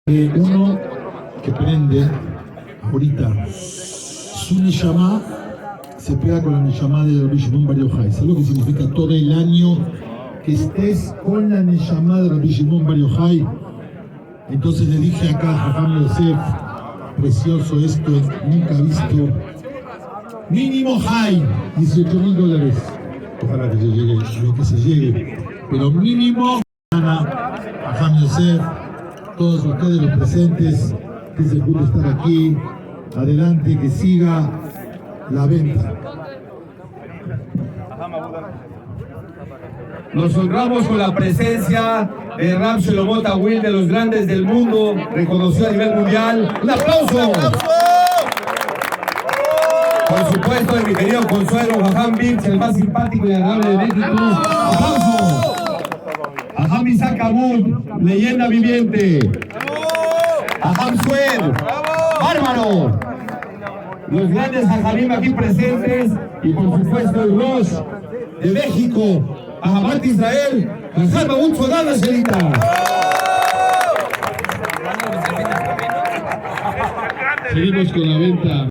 Uno que prende ahorita su Neshama se pega con la Neshama de Rabbi Shimon Bar Yochai. ¿Sabes lo que significa todo el año que estés con la Neshama de Rabbi Shimon Bar Yochai? Entonces le dije acá a Jajam Yosef, precioso esto, nunca visto. Mínimo high, $18,000. Ojalá que se llegue, lo que se llegue. Pero mínimo, Jajam Yosef, todos ustedes los presentes, que se pudo estar aquí, adelante, que siga la venta. Nos honramos con la presencia de Rab Shlomo Tawil, de los grandes del mundo, reconocido a nivel mundial. ¡Un aplauso! Por supuesto, de mi querido consuelo, Jajam Birch, el más simpático y agradable de México. ¡Aplauso! Jajam Isaac Abud, leyenda viviente. Jajam Sued, bárbaro. Los grandes Jajamim aquí presentes y por supuesto el Rosh de México, Ahabat Israel, Jajam Abud Sodana Shelita. Seguimos con la venta.